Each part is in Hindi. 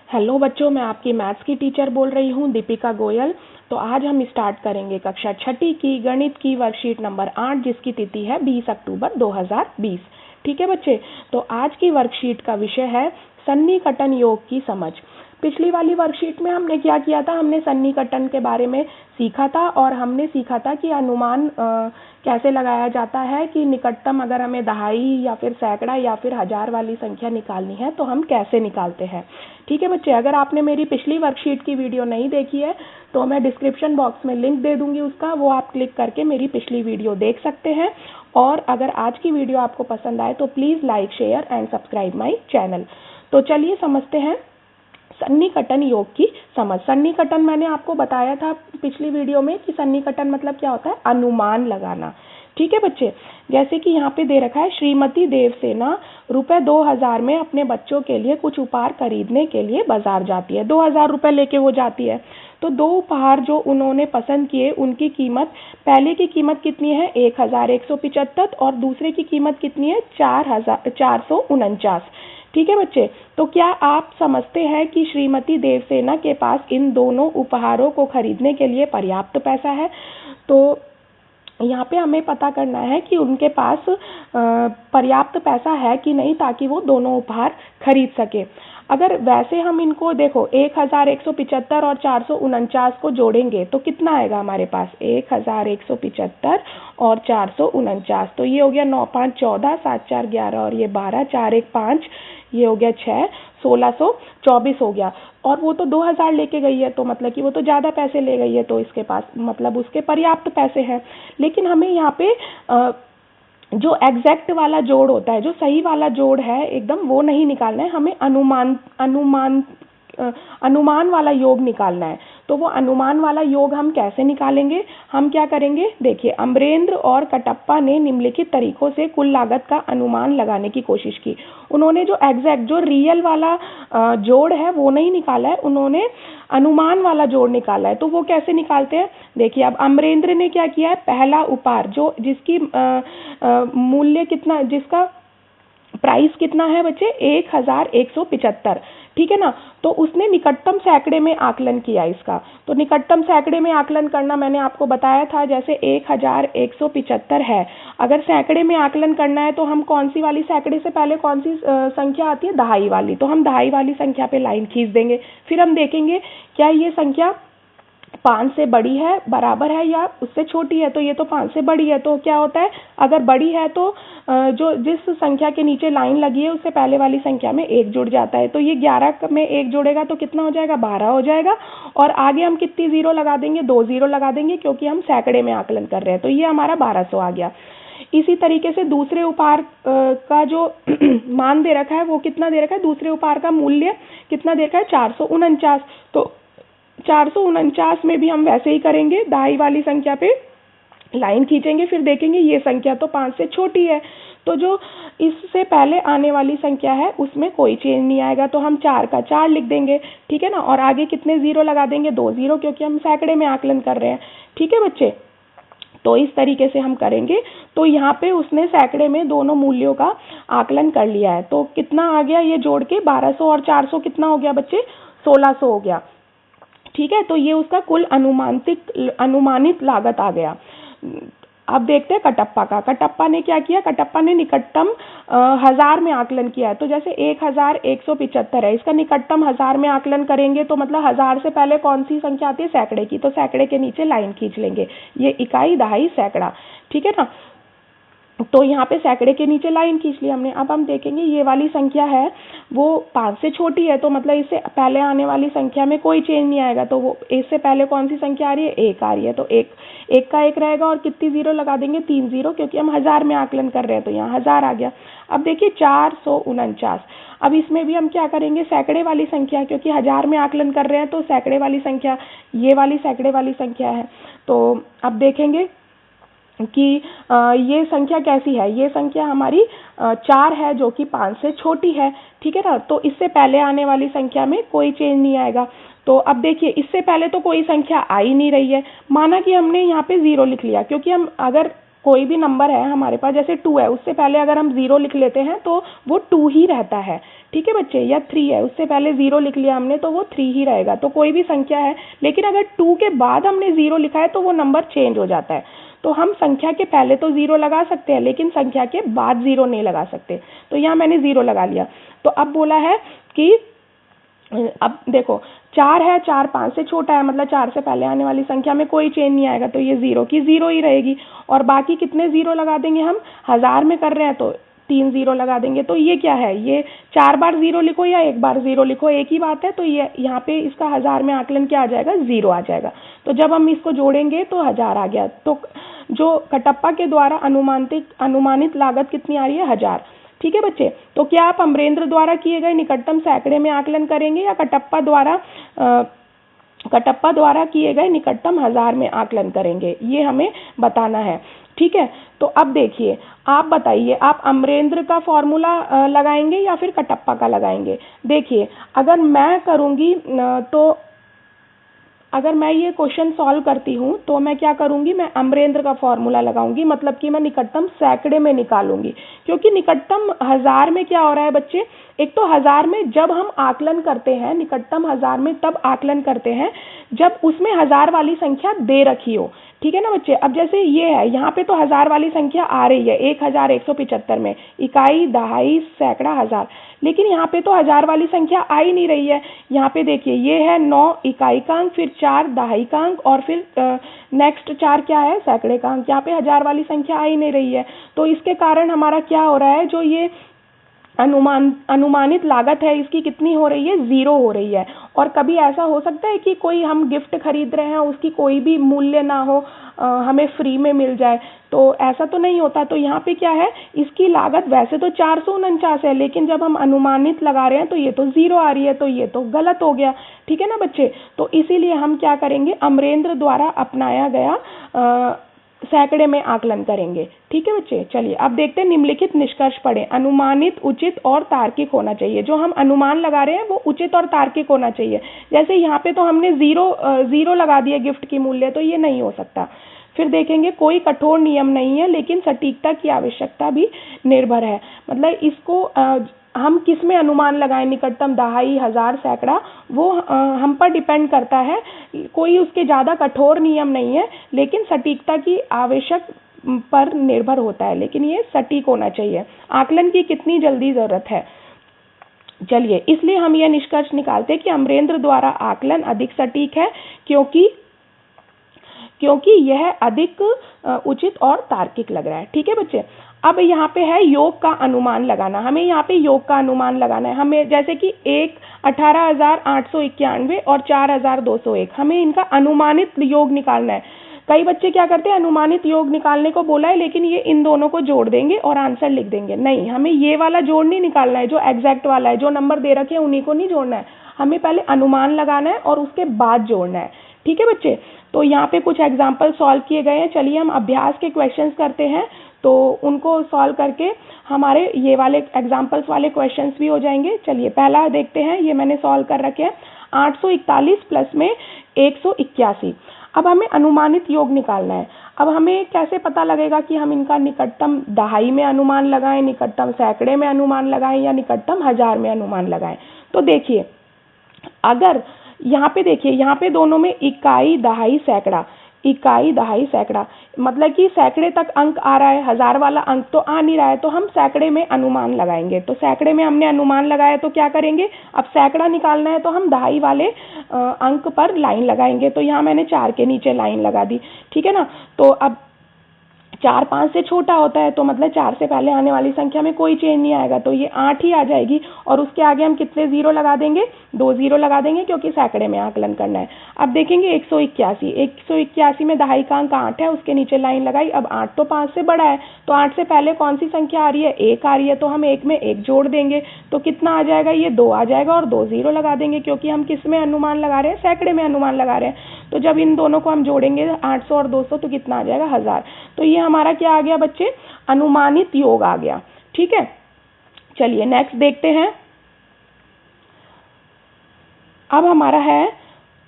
हेलो बच्चों, मैं आपकी मैथ्स की टीचर बोल रही हूँ, दीपिका गोयल। तो आज हम स्टार्ट करेंगे कक्षा छठी की गणित की वर्कशीट नंबर 8, जिसकी तिथि है 20 अक्टूबर 2020। ठीक है बच्चे, तो आज की वर्कशीट का विषय है सन्निकटन योग की समझ। पिछली वाली वर्कशीट में हमने क्या किया था, हमने सन्निकटन के बारे में सीखा था और हमने सीखा था कि अनुमान कैसे लगाया जाता है कि निकटतम अगर हमें दहाई या फिर सैकड़ा या फिर हजार वाली संख्या निकालनी है तो हम कैसे निकालते हैं। ठीक है बच्चे, अगर आपने मेरी पिछली वर्कशीट की वीडियो नहीं देखी है तो मैं डिस्क्रिप्शन बॉक्स में लिंक दे दूंगी उसका, वो आप क्लिक करके मेरी पिछली वीडियो देख सकते हैं। और अगर आज की वीडियो आपको पसंद आए तो please like, share and subscribe my channel. तो चलिए समझते हैं सन्निकटन योग की समझ। सन्निकटन मैंने आपको बताया था पिछली वीडियो में कि सन्निकटन मतलब क्या होता है, अनुमान लगाना। ठीक है बच्चे, जैसे कि यहाँ पे दे रखा है, श्रीमती देवसेना रुपए 2000 में अपने बच्चों के लिए कुछ उपहार खरीदने के लिए बाजार जाती है। 2000 रुपए लेके वो जाती है। तो दो उपहार जो उन्होंने पसंद किए उनकी कीमत, पहले की कीमत कितनी है 1175 और दूसरे की कीमत कितनी है 449। ठीक है बच्चे, तो क्या आप समझते हैं कि श्रीमती देवसेना के पास इन दोनों उपहारों को खरीदने के लिए पर्याप्त पैसा है। तो यहाँ पे हमें पता करना है कि उनके पास पर्याप्त पैसा है कि नहीं, ताकि वो दोनों उपहार खरीद सके। अगर वैसे हम इनको देखो 1175 और 449 को जोड़ेंगे तो कितना आएगा हमारे पास, 1175 और 449। तो ये हो गया 9 5 14, 7 4 11 और ये 12, 4 1 5, ये हो गया 6, 1624 हो गया। और वो तो 2000 लेके गई है, तो मतलब कि वो तो ज़्यादा पैसे ले गई है, तो इसके पास मतलब उसके पर्याप्त पैसे हैं। लेकिन हमें यहाँ पे जो एग्जैक्ट वाला जोड़ होता है, जो सही वाला जोड़ है एकदम, वो नहीं निकालना है, हमें अनुमान वाला योग निकालना है। तो वो अनुमान वाला योग हम कैसे निकालेंगे, हम क्या करेंगे, देखिए अमरेंद्र और कटप्पा ने निम्नलिखित तरीकों से कुल लागत का अनुमान लगाने की कोशिश की। उन्होंने जो एग्जैक्ट, जो रियल वाला जोड़ है वो नहीं निकाला है, उन्होंने अनुमान वाला जोड़ निकाला है। तो वो कैसे निकालते हैं, देखिए अब अमरेंद्र ने क्या किया है, पहला उपहार जो जिसकी मूल्य कितना, जिसका प्राइस कितना है बच्चे 1175। ठीक है ना, तो उसने निकटतम सैकड़े में आकलन किया इसका। तो निकटतम सैकड़े में आकलन करना मैंने आपको बताया था, जैसे 1175 है, अगर सैकड़े में आकलन करना है तो हम कौन सी वाली सैकड़े से पहले कौन सी संख्या आती है, दहाई वाली। तो हम दहाई वाली संख्या पे लाइन खींच देंगे, फिर हम देखेंगे क्या ये संख्या 5 से बड़ी है, बराबर है या उससे छोटी है। तो ये तो 5 से बड़ी है, तो क्या होता है, अगर बड़ी है तो जो जिस संख्या के नीचे लाइन लगी है उससे पहले वाली संख्या में 1 जुड़ जाता है। तो ये 11 में 1 जुड़ेगा तो कितना हो जाएगा, 12 हो जाएगा। और आगे हम कितनी जीरो लगा देंगे, 2 जीरो लगा देंगे, क्योंकि हम सैकड़े में आकलन कर रहे हैं। तो ये हमारा 1200 आ गया। इसी तरीके से दूसरे उपहार का जो मान दे रखा है वो कितना दे रखा है, दूसरे उपहार का मूल्य कितना दे रखा है 449। तो 449 में भी हम वैसे ही करेंगे, दहाई वाली संख्या पे लाइन खींचेंगे, फिर देखेंगे ये संख्या तो 5 से छोटी है, तो जो इससे पहले आने वाली संख्या है उसमें कोई चेंज नहीं आएगा, तो हम 4 का 4 लिख देंगे। ठीक है ना, और आगे कितने जीरो लगा देंगे, 2 जीरो, क्योंकि हम सैकड़े में आकलन कर रहे हैं। ठीक है बच्चे, तो इस तरीके से हम करेंगे। तो यहाँ पे उसने सैकड़े में दोनों मूल्यों का आकलन कर लिया है। तो कितना आ गया ये जोड़ के, 1200 और 400 कितना हो गया बच्चे, 1600 हो गया। ठीक है, तो ये उसका कुल अनुमानित लागत आ गया। अब देखते हैं कटप्पा का। कटप्पा ने क्या किया, कटप्पा ने निकटतम हजार में आकलन किया है। तो जैसे 1175 है, इसका निकटतम हजार में आकलन करेंगे तो मतलब हजार से पहले कौन सी संख्या आती है, सैकड़े की। तो सैकड़े के नीचे लाइन खींच लेंगे, ये इकाई, दहाई, सैकड़ा। ठीक है ना, तो यहाँ पे सैकड़े के नीचे लाइन खींच ली हमने। अब हम देखेंगे ये वाली संख्या है वो 5 से छोटी है, तो मतलब इससे पहले आने वाली संख्या में कोई चेंज नहीं आएगा। तो वो इससे पहले कौन सी संख्या आ रही है, 1 आ रही है, तो एक का 1 रहेगा और कितनी जीरो लगा देंगे, 3 जीरो, क्योंकि हम हजार में आकलन कर रहे हैं, तो यहाँ हजार आ गया। अब देखिए 449। अब इसमें भी हम क्या करेंगे, सैकड़े वाली संख्या, क्योंकि हजार में आकलन कर रहे हैं तो सैकड़े वाली संख्या, ये वाली सैकड़े वाली संख्या है। तो अब देखेंगे कि ये संख्या कैसी है, ये संख्या हमारी 4 है, जो कि 5 से छोटी है। ठीक है ना, तो इससे पहले आने वाली संख्या में कोई चेंज नहीं आएगा। तो अब देखिए इससे पहले तो कोई संख्या आ ही नहीं रही है, माना कि हमने यहाँ पे 0 लिख लिया, क्योंकि हम अगर कोई भी नंबर है हमारे पास, जैसे 2 है, उससे पहले अगर हम 0 लिख लेते हैं तो वो 2 ही रहता है, ठीक है बच्चे। या 3 है, उससे पहले 0 लिख लिया हमने तो वो 3 ही रहेगा। तो कोई भी संख्या है, लेकिन अगर 2 के बाद हमने 0 लिखा है तो वो नंबर चेंज हो जाता है। तो हम संख्या के पहले तो 0 लगा सकते हैं, लेकिन संख्या के बाद 0 नहीं लगा सकते। तो यहाँ मैंने 0 लगा लिया। तो अब बोला है कि अब देखो 4 है, 4 5 से छोटा है, मतलब 4 से पहले आने वाली संख्या में कोई चेंज नहीं आएगा, तो ये 0 की 0 ही रहेगी। और बाकी कितने 0 लगा देंगे हम, 1000 में कर रहे हैं तो 3 0 लगा देंगे। तो ये क्या है, ये 4 बार 0 लिखो या 1 बार 0 लिखो, एक ही बात है। तो ये यहाँ पे इसका 1000 में आकलन क्या आ जाएगा, 0 आ जाएगा। तो जब हम इसको जोड़ेंगे तो 1000 आ गया। तो जो कटप्पा के द्वारा अनुमानित लागत कितनी आ रही है, 1000। ठीक है बच्चे। तो क्या आप अमरेंद्र द्वारा किए गए निकटतम सैकड़े में आकलन करेंगे या कटप्पा द्वारा किए गए निकटतम 1000 में आकलन करेंगे, ये हमें बताना है। ठीक है। तो अब देखिए, आप बताइए, आप अमरेंद्र का फॉर्मूला लगाएंगे या फिर कटप्पा का लगाएंगे। देखिए, अगर मैं करूंगी तो अगर मैं ये क्वेश्चन सॉल्व करती हूँ तो मैं क्या करूंगी, मैं अमरेंद्र का फॉर्मूला लगाऊंगी, मतलब कि मैं निकटतम सैकड़े में निकालूंगी। क्योंकि निकटतम 1000 में क्या हो रहा है बच्चे, एक तो 1000 में जब हम आकलन करते हैं, निकटतम 1000 में तब आकलन करते हैं जब उसमें 1000 वाली संख्या दे रखी हो। ठीक है ना बच्चे। अब जैसे ये है, यहाँ पे तो 1000 वाली संख्या आ रही है 1175 में, इकाई, दहाई, सैकड़ा, 1000। लेकिन यहाँ पे तो 1000 वाली संख्या आ ही नहीं रही है। यहाँ पे देखिए, ये है 9 इकाई का अंक, फिर 4 दहाई का अंक, और फिर नेक्स्ट 4 क्या है, सैकड़े का अंक। यहाँ पे 1000 वाली संख्या आ ही नहीं रही है। तो इसके कारण हमारा क्या हो रहा है, जो ये अनुमानित लागत है इसकी कितनी हो रही है, 0 हो रही है। और कभी ऐसा हो सकता है कि कोई हम गिफ्ट खरीद रहे हैं, उसकी कोई भी मूल्य ना हो, हमें फ्री में मिल जाए, तो ऐसा तो नहीं होता। तो यहाँ पे क्या है, इसकी लागत वैसे तो 449 है, लेकिन जब हम अनुमानित लगा रहे हैं तो ये तो 0 आ रही है, तो ये तो गलत हो गया। ठीक है ना बच्चे। तो इसीलिए हम क्या करेंगे, अमरेंद्र द्वारा अपनाया गया सैकड़े में आकलन करेंगे। ठीक है बच्चे। चलिए अब देखते हैं, निम्नलिखित निष्कर्ष पढ़ें। अनुमानित, उचित और तार्किक होना चाहिए। जो हम अनुमान लगा रहे हैं वो उचित और तार्किक होना चाहिए। जैसे यहाँ पे तो हमने जीरो लगा दिया गिफ्ट की मूल्य, तो ये नहीं हो सकता। फिर देखेंगे, कोई कठोर नियम नहीं है, लेकिन सटीकता की आवश्यकता भी निर्भर है। मतलब इसको हम किस में अनुमान लगाएं, निकटतम दहाई, 1000, सैकड़ा, वो हम पर डिपेंड करता है। कोई उसके ज़्यादा कठोर नियम नहीं है, लेकिन सटीकता की आवश्यक पर निर्भर होता है, लेकिन ये सटीक होना चाहिए। आकलन की कितनी जल्दी ज़रूरत है। चलिए, इसलिए हम यह निष्कर्ष निकालते हैं कि अमरेंद्र द्वारा आकलन अधिक सटीक है, क्योंकि यह अधिक उचित और तार्किक लग रहा है। ठीक है बच्चे। अब यहाँ पे है योग का अनुमान लगाना। हमें यहाँ पे योग का अनुमान लगाना है। हमें जैसे कि 18,891 और 4,201, हमें इनका अनुमानित योग निकालना है। कई बच्चे क्या करते हैं, अनुमानित योग निकालने को बोला है, लेकिन ये इन दोनों को जोड़ देंगे और आंसर लिख देंगे। नहीं, हमें ये वाला जोड़ नहीं निकालना है, जो एग्जैक्ट वाला है, जो नंबर दे रखे हैं उन्हीं को नहीं जोड़ना है। हमें पहले अनुमान लगाना है और उसके बाद जोड़ना है। ठीक है बच्चे। तो यहाँ पे कुछ एग्जाम्पल सॉल्व किए गए हैं। चलिए हम अभ्यास के क्वेश्चंस करते हैं, तो उनको सॉल्व करके हमारे ये वाले एग्जाम्पल्स वाले क्वेश्चंस भी हो जाएंगे। चलिए पहला देखते हैं, ये मैंने सॉल्व कर रखे हैं। 841 प्लस में 181। अब हमें अनुमानित योग निकालना है। अब हमें कैसे पता लगेगा कि हम इनका निकटतम दहाई में अनुमान लगाएं, निकटतम सैकड़े में अनुमान लगाएं या निकटतम 1000 में अनुमान लगाएं। तो देखिए, अगर यहाँ पे देखिए, यहाँ पे दोनों में इकाई, दहाई, सैकड़ा, इकाई, दहाई, सैकड़ा, मतलब कि सैकड़े तक अंक आ रहा है, 1000 वाला अंक तो आ नहीं रहा है, तो हम सैकड़े में अनुमान लगाएंगे। तो सैकड़े में हमने अनुमान लगाया तो क्या करेंगे, अब सैकड़ा निकालना है तो हम दहाई वाले अंक पर लाइन लगाएंगे। तो यहाँ मैंने 4 के नीचे लाइन लगा दी। ठीक है ना। तो अब 4 5 से छोटा होता है, तो मतलब 4 से पहले आने वाली संख्या में कोई चेंज नहीं आएगा, तो ये 8 ही आ जाएगी। और उसके आगे हम कितने 0 लगा देंगे, 2 0 लगा देंगे, क्योंकि सैकड़े में आकलन करना है। अब देखेंगे 181 में दहाई का अंक 8 है, उसके नीचे लाइन लगाई। अब 8 तो 5 से बड़ा है, तो 8 से पहले कौन सी संख्या आ रही है, 1 आ रही है, तो हम 1 में 1 जोड़ देंगे। तो कितना आ जाएगा, ये 2 आ जाएगा, और 2 0 लगा देंगे, क्योंकि हम किस में अनुमान लगा रहे हैं, सैकड़े में अनुमान लगा रहे हैं। तो जब इन दोनों को हम जोड़ेंगे 800 और 200, तो कितना आ जाएगा, 1000। तो ये हमारा क्या आ गया बच्चे, अनुमानित योग आ गया। ठीक है। चलिए नेक्स्ट देखते हैं। अब हमारा है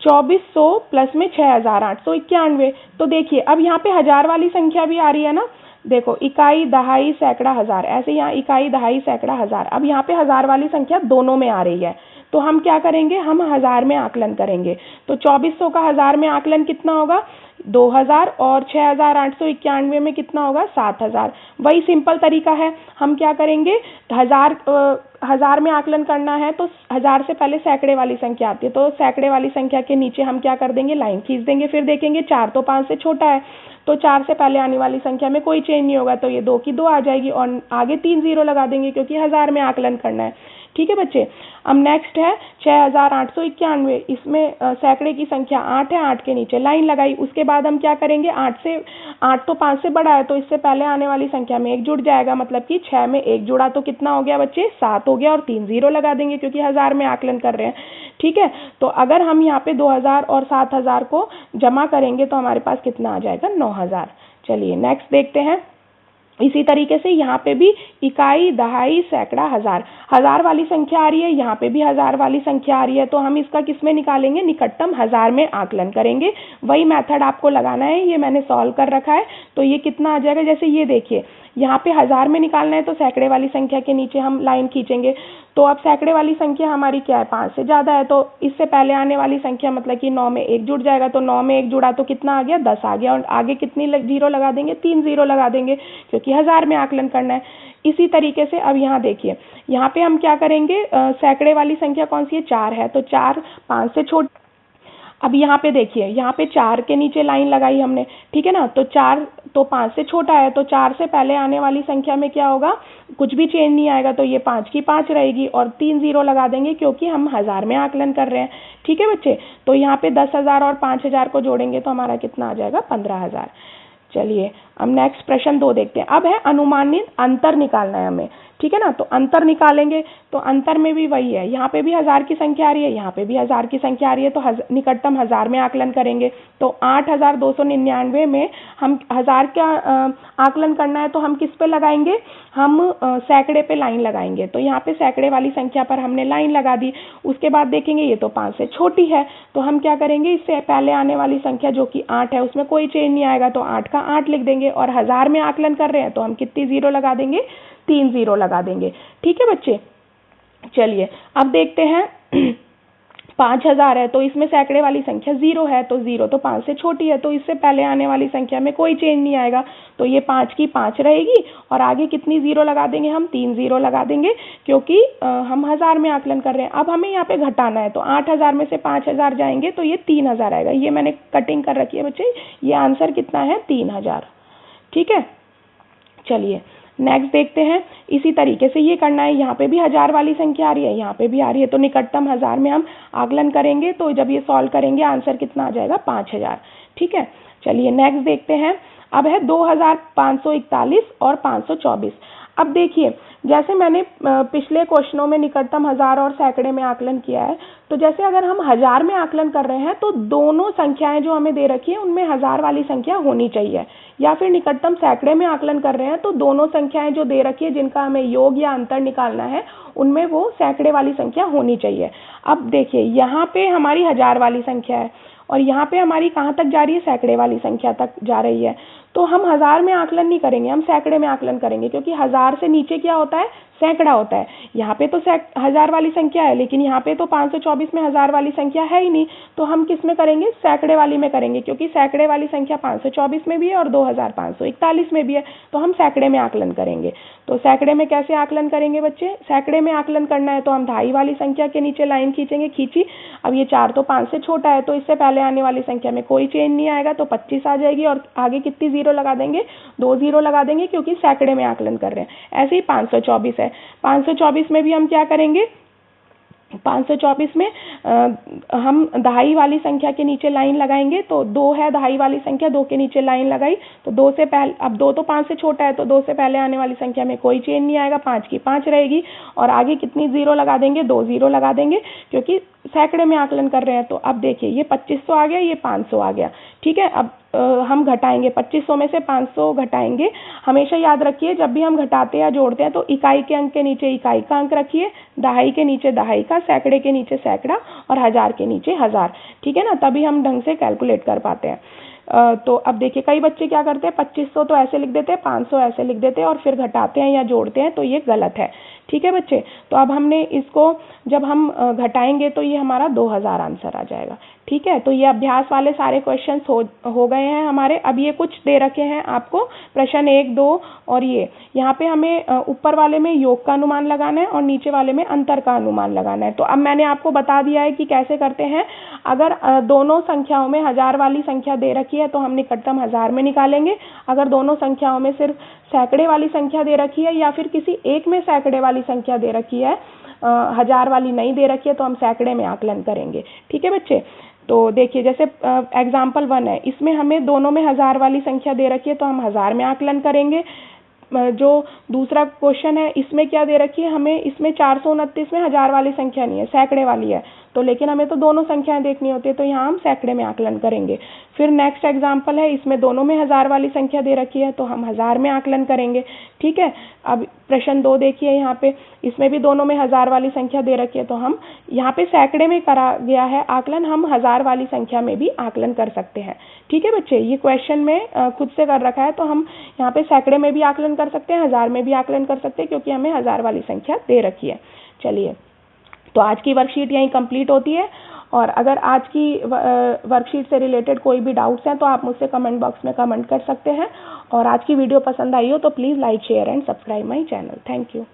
2400 प्लस में 6891। तो देखिए, अब यहाँ पे 1000 वाली संख्या भी आ रही है ना, देखो इकाई, दहाई, सैकड़ा, हजार, ऐसे यहाँ इकाई, दहाई, सैकड़ा, हजार। अब यहाँ पे हजार वाली संख्या दोनों में आ रही है, तो हम क्या करेंगे, हम हजार में आकलन करेंगे। तो 2400 का हजार में आकलन कितना होगा, 2000, और 6891 में कितना होगा, 7000। वही सिंपल तरीका है, हम क्या करेंगे, हजार में आकलन करना है तो हजार से पहले सैकड़े वाली संख्या आती है, तो सैकड़े वाली संख्या के नीचे हम क्या कर देंगे, लाइन खींच देंगे। फिर देखेंगे 4 तो 5 से छोटा है, तो 4 से पहले आने वाली संख्या में कोई चेंज नहीं होगा, तो ये 2 की 2 आ जाएगी, और आगे 3 जीरो लगा देंगे क्योंकि हजार में आकलन करना है। ठीक है बच्चे। अब नेक्स्ट है 6891, इसमें सैकड़े की संख्या 8 है, 8 के नीचे लाइन लगाई। उसके बाद हम क्या करेंगे, 8 तो 5 से बड़ा है, तो इससे पहले आने वाली संख्या में 1 जुड़ जाएगा, मतलब कि 6 में 1 जुड़ा तो कितना हो गया बच्चे, 7 हो गया, और 3 जीरो लगा देंगे क्योंकि हजार में आकलन कर रहे हैं। ठीक है, तो अगर हम यहाँ पे 2000 और 7000 को जमा करेंगे तो हमारे पास कितना आ जाएगा, 9000। चलिए नेक्स्ट देखते हैं। इसी तरीके से यहाँ पे भी इकाई, दहाई, सैकड़ा, हजार, हजार वाली संख्या आ रही है, यहाँ पे भी हजार वाली संख्या आ रही है, तो हम इसका किसमें निकालेंगे, निकटतम हजार में आकलन करेंगे। वही मेथड आपको लगाना है, ये मैंने सॉल्व कर रखा है। तो ये कितना आ जाएगा, जैसे ये देखिए यहाँ पे हजार में निकालना है तो सैकड़े वाली संख्या के नीचे हम लाइन खींचेंगे। तो अब सैकड़े वाली संख्या हमारी क्या है, 5 से ज्यादा है, तो इससे पहले आने वाली संख्या मतलब कि 9 में 1 जुड़ जाएगा, तो 9 में 1 जुड़ा तो कितना आ गया, 10 आ गया, और आगे कितनी जीरो लगा देंगे, 3 जीरो लगा देंगे क्योंकि हजार में आकलन करना है। इसी तरीके से अब यहाँ देखिए, यहाँ पे हम क्या करेंगे, सैकड़े वाली संख्या कौन सी है, 4 है, तो 4 5 से छोटी। अब यहाँ पे देखिए, यहाँ पे 4 के नीचे लाइन लगाई हमने, ठीक है ना, तो 4 तो 5 से छोटा है, तो 4 से पहले आने वाली संख्या में क्या होगा, कुछ भी चेंज नहीं आएगा, तो ये 5 की 5 रहेगी, और 3 जीरो लगा देंगे क्योंकि हम हजार में आकलन कर रहे हैं। ठीक है बच्चे, तो यहाँ पे 10,000 और 5,000 को जोड़ेंगे तो हमारा कितना आ जाएगा, 15,000। चलिए अब नेक्स्ट प्रश्न 2 देखते हैं। अब है अनुमानित अंतर निकालना है हमें, ठीक है ना, तो अंतर निकालेंगे, तो अंतर में भी वही है, यहाँ पे भी हजार की संख्या आ रही है, यहाँ पे भी हजार की संख्या आ रही है, तो निकटतम हजार में आकलन करेंगे। तो 8299 में हम हजार का आकलन करना है, तो हम किस पे लगाएंगे, हम सैकड़े पे लाइन लगाएंगे। तो यहाँ पे सैकड़े वाली संख्या पर हमने लाइन लगा दी। उसके बाद देखेंगे ये तो 5 से छोटी है, तो हम क्या करेंगे, इससे पहले आने वाली संख्या जो कि 8 है उसमें कोई चेंज नहीं आएगा, तो 8 का 8 लिख देंगे, और हजार में आकलन कर रहे हैं तो हम कितनी जीरो लगा देंगे, 3 जीरो लगा देंगे। ठीक है बच्चे। चलिए अब देखते हैं 5000 है, तो इसमें सैकड़े वाली संख्या 0 है, तो 0 तो 5 से छोटी है, तो इससे पहले आने वाली संख्या में कोई चेंज नहीं आएगा, तो ये 5 की 5 रहेगी, और आगे कितनी जीरो लगा देंगे, हम 3 जीरो लगा देंगे क्योंकि हम हजार में आकलन कर रहे हैं। अब हमें यहाँ पे घटाना है, तो 8000 में से 5000 जाएंगे तो ये 3000 आएगा। ये मैंने कटिंग कर रखी है बच्चे, ये आंसर कितना है, 3000। ठीक है, चलिए नेक्स्ट देखते हैं। इसी तरीके से ये करना है, यहाँ पे भी हजार वाली संख्या आ रही है, यहाँ पे भी आ रही है, तो निकटतम हजार में हम आकलन करेंगे, तो जब ये सॉल्व करेंगे आंसर कितना आ जाएगा, 5000। ठीक है, चलिए नेक्स्ट देखते हैं। अब है 2541 और 524। अब देखिए, जैसे मैंने पिछले क्वेश्चनों में निकटतम हजार और सैकड़े में आकलन किया है, तो जैसे अगर हम हजार में आकलन कर रहे हैं तो दोनों संख्याएं जो हमें दे रखी है उनमें हजार वाली संख्या होनी चाहिए, या फिर निकटतम सैकड़े में आकलन कर रहे हैं तो दोनों संख्याएं जो दे रखी है जिनका हमें योग या अंतर निकालना है उनमें वो सैकड़े वाली संख्या होनी चाहिए। अब देखिए, यहाँ पे हमारी हजार वाली संख्या है, और यहाँ पे हमारी कहाँ तक जा रही है, सैकड़े वाली संख्या तक जा रही है, तो हम हजार में आकलन नहीं करेंगे, हम सैकड़े में आकलन करेंगे, क्योंकि हजार से नीचे क्या होता है, सैकड़ा होता है। यहाँ पे तो हजार वाली संख्या है, लेकिन यहाँ पे तो 524 में हजार वाली संख्या है ही नहीं, तो हम किस में करेंगे, सैकड़े वाली में करेंगे, क्योंकि सैकड़े वाली संख्या 524 में भी है और 2541 में भी है, तो हम सैकड़े में आकलन करेंगे। तो सैकड़े में कैसे आकलन करेंगे बच्चे, सैकड़े में आकलन करना है तो हम दहाई वाली संख्या के नीचे लाइन खींचेंगे, खींची। अब ये 4 तो 5 से छोटा है, तो इससे पहले आने वाली संख्या में कोई चेंज नहीं आएगा, तो 25 आ जाएगी, और आगे कितनी जीरो लगा देंगे, 2 जीरो लगा देंगे क्योंकि सैकड़े में आकलन कर रहे हैं। ऐसे ही 524 है, 524 में भी हम क्या करेंगे, 524 में हम दहाई वाली संख्या के नीचे लाइन लगाएंगे, तो 2 है दहाई वाली संख्या, 2 के नीचे लाइन लगाई, तो 2 से पहले, अब 2 तो 5 से छोटा है, तो 2 से पहले आने वाली संख्या में कोई चेंज नहीं आएगा, 5 की 5 रहेगी, और आगे कितनी जीरो लगा देंगे, 2 जीरो लगा देंगे क्योंकि सैकड़े में आकलन कर रहे हैं। तो अब देखिए, ये 2500 आ गया, ये 500 आ गया। ठीक है, अब हम घटाएंगे, 2500 में से 500 घटाएंगे। हमेशा याद रखिए, जब भी हम घटाते या जोड़ते हैं तो इकाई के अंक के नीचे इकाई का अंक रखिए, दहाई के नीचे दहाई का, सैकड़े के नीचे सैकड़ा, और हजार के नीचे हजार। ठीक है ना, तभी हम ढंग से कैलकुलेट कर पाते हैं। तो अब देखिए कई बच्चे क्या करते हैं, 2500 तो ऐसे लिख देते हैं, 500 ऐसे लिख देते हैं और फिर घटाते हैं या जोड़ते हैं, तो ये गलत है। ठीक है बच्चे, तो अब हमने इसको जब हम घटाएंगे तो ये हमारा 2000 आंसर आ जाएगा। ठीक है, तो ये अभ्यास वाले सारे क्वेश्चंस हो गए हैं हमारे। अब ये कुछ दे रखे हैं आपको, प्रश्न 1, 2 और ये यहाँ पे हमें ऊपर वाले में योग का अनुमान लगाना है और नीचे वाले में अंतर का अनुमान लगाना है। तो अब मैंने आपको बता दिया है कि कैसे करते हैं। अगर दोनों संख्याओं में 1000 वाली संख्या दे रखी है तो हम निकटतम 1000 में निकालेंगे। अगर दोनों संख्याओं में सिर्फ सैकड़े वाली संख्या दे रखी है या फिर किसी एक में सैकड़े वाली संख्या दे रखी है, 1000 वाली नहीं दे रखी है, तो हम सैकड़े में आकलन करेंगे। ठीक है बच्चे, तो देखिए जैसे एग्जाम्पल 1 है, इसमें हमें दोनों में 1000 वाली संख्या दे रखी है तो हम 1000 में आकलन करेंगे। जो दूसरा क्वेश्चन है इसमें क्या दे रखी है, हमें इसमें 429 में 1000 वाली संख्या नहीं है, सैकड़े वाली है, तो लेकिन हमें तो दोनों संख्याएं देखनी होती है, तो यहाँ हम सैकड़े में आकलन करेंगे। फिर नेक्स्ट एग्जाम्पल है, इसमें दोनों में 1000 वाली संख्या दे रखी है तो हम 1000 में आकलन करेंगे। ठीक है, अब प्रश्न 2 देखिए, यहाँ पे इसमें भी दोनों में 1000 वाली संख्या दे रखी है तो हम यहाँ पे सैकड़े में करा गया है आकलन, हम 1000 वाली संख्या में भी आकलन कर सकते हैं। ठीक है बच्चे, ये क्वेश्चन में खुद से कर रखा है, तो हम यहाँ पे सैकड़े में भी आकलन कर सकते हैं, 1000 में भी आकलन कर सकते हैं, क्योंकि हमें 1000 वाली संख्या दे रखी है। चलिए, तो आज की वर्कशीट यहीं कंप्लीट होती है, और अगर आज की वर्कशीट से रिलेटेड कोई भी डाउट्स हैं तो आप मुझसे कमेंट बॉक्स में कमेंट कर सकते हैं। और आज की वीडियो पसंद आई हो तो please like, share and subscribe my channel. Thank you.